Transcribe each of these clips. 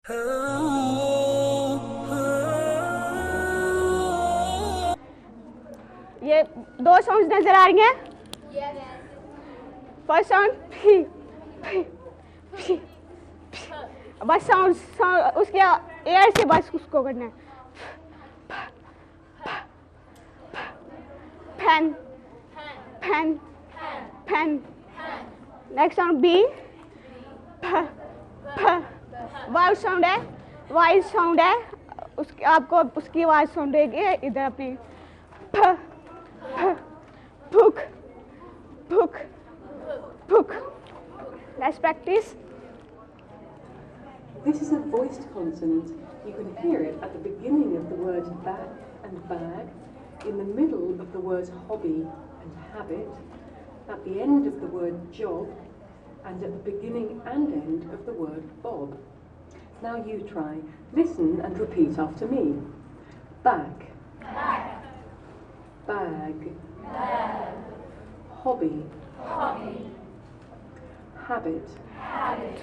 ये दो साउंड्स नजर आ रही हैं? फर्स्ट साउंड फी, फी, फी, बस साउंड उसके एयर से बस उसको करना है। Fan, fan, fan. Next sound B, फ, फ। वाइड साउंड है, वाइड साउंड है, उसकी आपको उसकी आवाज सुन रहेगी इधर अपनी। फ, फ, फुक, फुक, फुक। Let's practice. This is a voiced consonant. You can hear it at the beginning of the word back and bag, in the middle of the words hobby and habit, at the end of the word job, and at the beginning and end of the word bob. Now you try. Listen and repeat after me. Back. Back. Bag. Bag. Hobby. Hobby. Habit. Habit.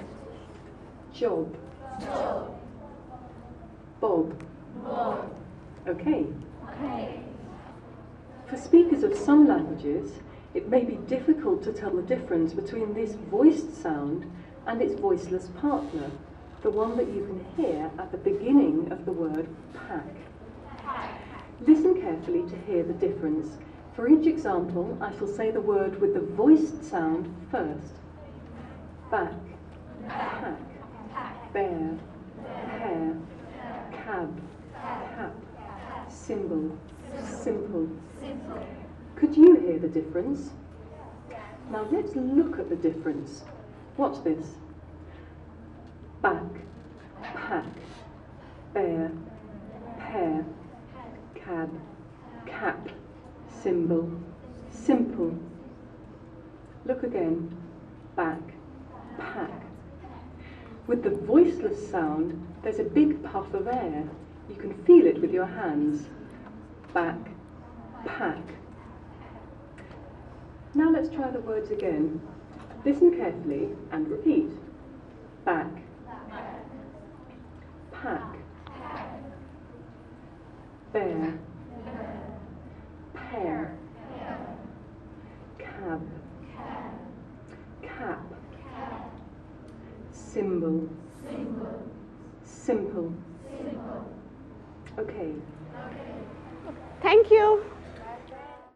Job. Job. Bob. Bob. Okay. Okay. For speakers of some languages, it may be difficult to tell the difference between this voiced sound and its voiceless partner, the one that you can hear at the beginning of the word pack. Listen carefully to hear the difference. For each example, I shall say the word with the voiced sound first. Back, pack, bear, hair, cab, cap, symbol, simple. Could you hear the difference? Now let's look at the difference. Watch this. Back, pack, bear, pear, cab, cap, symbol, simple. Look again. Back, pack. With the voiceless sound, there's a big puff of air. You can feel it with your hands. Back, pack. Now let's try the words again. Listen carefully and repeat. Back, pack, bear, pear, cab, cap, symbol, simple. Okay. Thank you.